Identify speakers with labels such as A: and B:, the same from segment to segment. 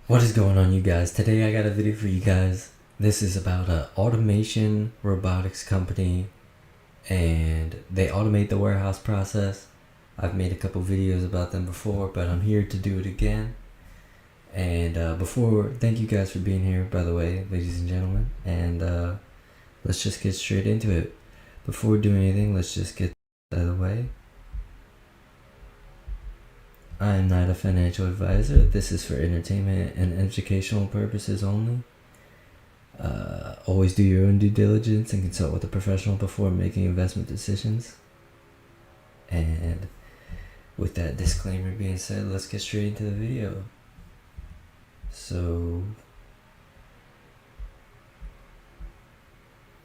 A: What is going on, you guys? Today I got a video for you guys. This is about a automation robotics company, and they automate the warehouse process. I've made a couple videos about them before, but I'm here to do it again. And thank you guys for being here, by the way, ladies and gentlemen. And let's just get straight into it. Before we do anything, let's just get out of the way. I am not a financial advisor. This is for entertainment and educational purposes only. Always do your own due diligence and consult with a professional before making investment decisions. And with that disclaimer being said, let's get straight into the video. So,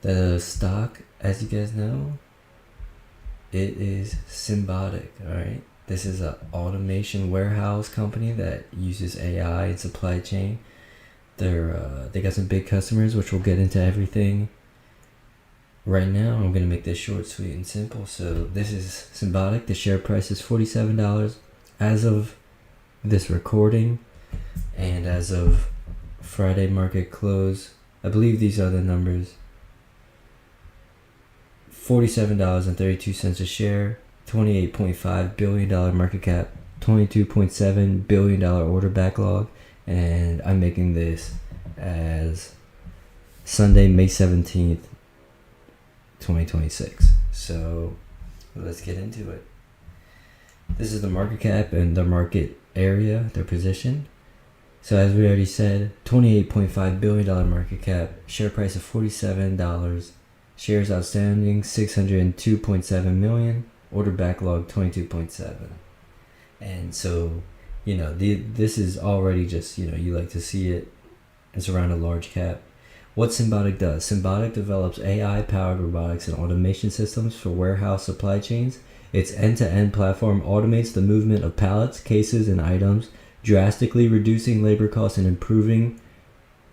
A: the stock, as you guys know, it is Symbotic, alright? This is an automation warehouse company that uses AI and supply chain. They got some big customers, which we'll get into everything right now. I'm gonna make this short, sweet, and simple. So this is Symbotic. The share price is $47 as of this recording, and as of Friday market close, I believe these are the numbers. $47.32 a share, $28.5 billion market cap, $22.7 billion order backlog, and I'm making this as Sunday, May 17th, 2026. So let's get into it. This is the market cap and the market area, their position. So as we already said, $28.5 billion market cap, share price of $47, shares outstanding 602.7 million, order backlog 22.7. And so, this is already just, you like to see it. It's around a large cap. What Symbotic does: Symbotic develops AI-powered robotics and automation systems for warehouse supply chains. Its end-to-end platform automates the movement of pallets, cases, and items, drastically reducing labor costs and improving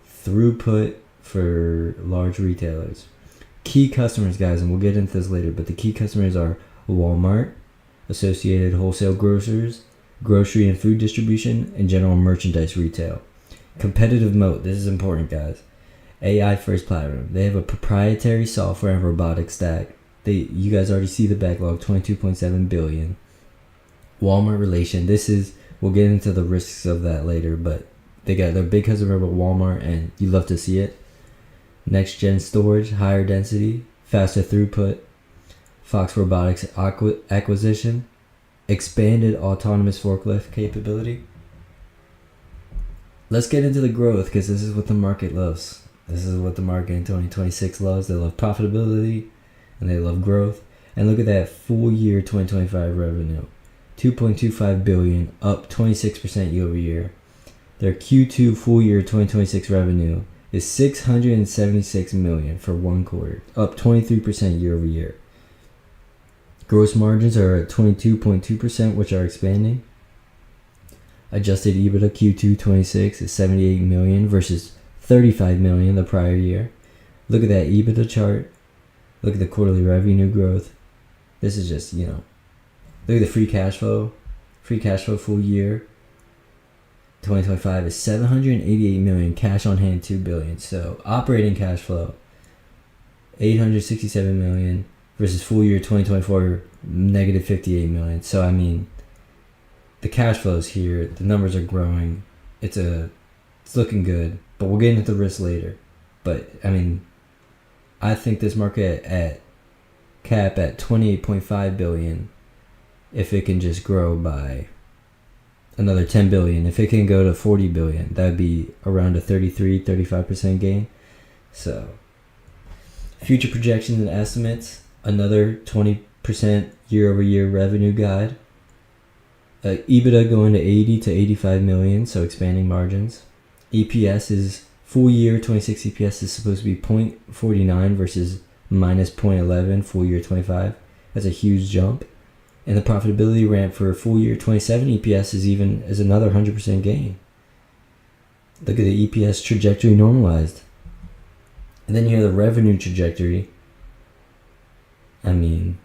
A: throughput for large retailers. Key customers, guys, and we'll get into this later, but the key customers are Walmart, Associated Wholesale Grocers, grocery and food distribution, and general merchandise retail. Competitive moat. This is important, guys. AI first platform. They have a proprietary software and robotic stack. You guys already see the backlog, 22.7 billion. Walmart relation. We'll get into the risks of that later, but they got their big customer with Walmart, and you love to see it. Next gen storage, higher density, faster throughput. Fox Robotics acquisition, expanded autonomous forklift capability. Let's get into the growth, because this is what the market loves. This is what the market in 2026 loves. They love profitability and they love growth. And look at that full year 2025 revenue, 2.25 billion, up 26% year over year. Their Q2 full year 2026 revenue is 676 million for one quarter, up 23% year over year. Gross margins are at 22.2%, which are expanding. Adjusted EBITDA Q2 26 is 78 million versus 35 million the prior year. Look at that EBITDA chart. Look at the quarterly revenue growth. This is just, look at the free cash flow. Free cash flow full year 2025 is 788 million, cash on hand 2 billion. So operating cash flow 867 million versus full year 2024 negative 58 million. So I mean, the cash flows here, the numbers are growing. It's looking good, but we'll get into the risk later. But I mean, I think this market at cap at 28.5 billion, if it can just grow by another 10 billion, if it can go to 40 billion, that'd be around a 35% gain. So future projections and estimates, another 20% year over year revenue guide. EBITDA going to 80 to 85 million, so expanding margins. EPS is full year 26 EPS is supposed to be 0.49 versus minus 0.11 full year 25. That's a huge jump. And the profitability ramp for full year 27 EPS is another 100% gain. Look at the EPS trajectory normalized. And then you have the revenue trajectory. I mean,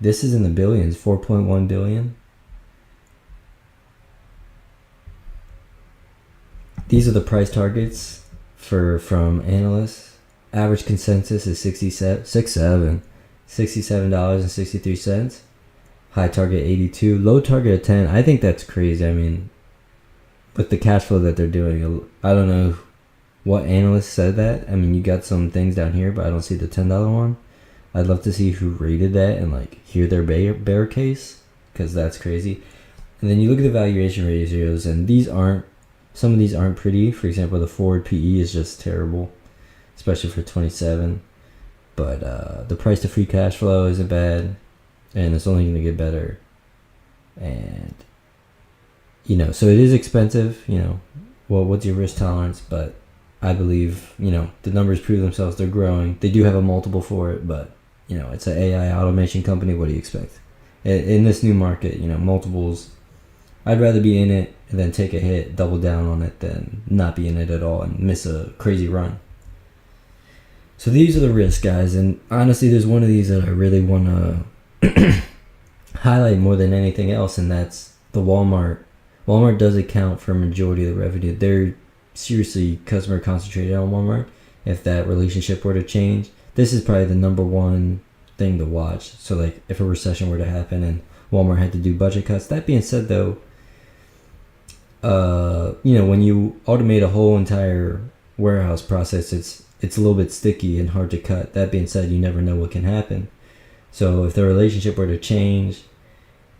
A: this is in the billions, 4.1 billion. these are the price targets from analysts. Average consensus is $67.63. High target 82, low target at 10. I think that's crazy. I mean, with the cash flow that they're doing, I don't know what analyst said that. I mean, you got some things down here, but I don't see the $10 one. I'd love to see who rated that and like hear their bear case, because that's crazy. And then you look at the valuation ratios, and some of these aren't pretty. For example, the forward PE is just terrible, especially for 27. But the price to free cash flow isn't bad, and it's only going to get better. And so it is expensive. Well, what's your risk tolerance? But I believe the numbers prove themselves. They're growing. They do have a multiple for it, but it's an AI automation company. What do you expect in this new market? Multiples. I'd rather be in it and then take a hit, double down on it, than not be in it at all and miss a crazy run. So these are the risks, guys. And honestly, there's one of these that I really want to highlight more than anything else, and that's the Walmart. Walmart does account for a majority of the revenue. They're seriously customer concentrated on Walmart. If that relationship were to change, this is probably the number one thing to watch. So like if a recession were to happen and Walmart had to do budget cuts. That being said, though, when you automate a whole entire warehouse process, it's a little bit sticky and hard to cut. That being said, you never know what can happen. So if the relationship were to change,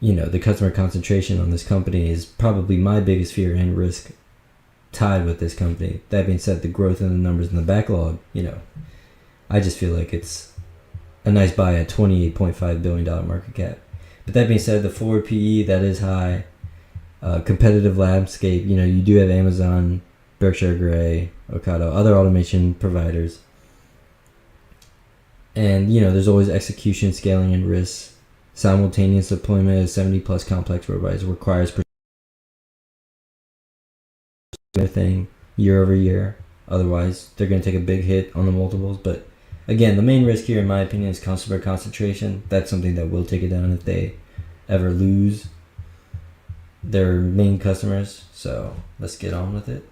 A: the customer concentration on this company is probably my biggest fear and risk tied with this company. That being said, the growth in the numbers in the backlog, I just feel like it's a nice buy at $28.5 billion market cap. But that being said, the forward PE, that is high. Competitive landscape, you do have Amazon, Berkshire Grey, Ocado, other automation providers. And, there's always execution, scaling, and risks. Simultaneous deployment of 70 plus complex robots requires thing year over year. Otherwise, they're going to take a big hit on the multiples. But again, the main risk here, in my opinion, is customer concentration. That's something that will take it down if they ever lose their main customers. So let's get on with it.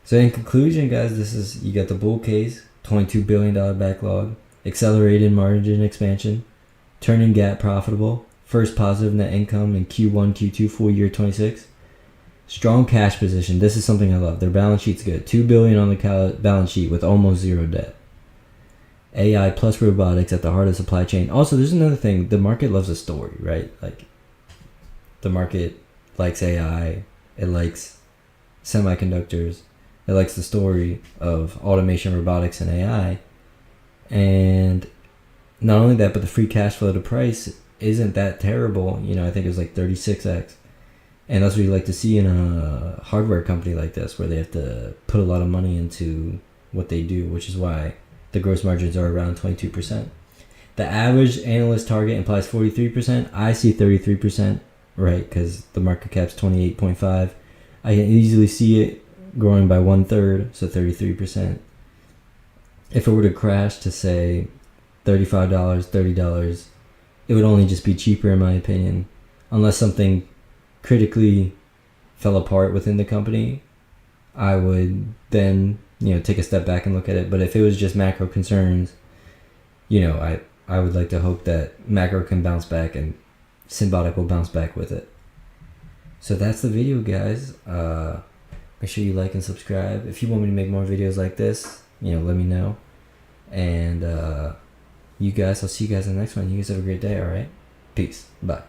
A: So in conclusion, guys, you got the bull case, $22 billion backlog, accelerated margin expansion, turning GAAP profitable, first positive net income in Q1, Q2, full year 26. Strong cash position. This is something I love. Their balance sheet's good. $2 billion on the balance sheet with almost zero debt. AI plus robotics at the heart of the supply chain. Also, there's another thing. The market loves a story, right? Like, the market likes AI. It likes semiconductors. It likes the story of automation, robotics, and AI. And not only that, but the free cash flow to price isn't that terrible. I think it was like 36x. And that's what you like to see in a hardware company like this, where they have to put a lot of money into what they do, which is why the gross margins are around 22%. The average analyst target implies 43%. I see 33%, right? Because the market cap's 28.5. I can easily see it growing by 1/3, so 33%. If it were to crash to say $35, $30, it would only just be cheaper, in my opinion, unless something critically fell apart within the company. I would then take a step back and look at it. But if it was just macro concerns, I would like to hope that macro can bounce back and Symbiotic will bounce back with it. So that's the video, guys. Make sure you like and subscribe. If you want me to make more videos like this, let me know. And I'll see you guys in the next one. You guys have a great day, alright? Peace. Bye.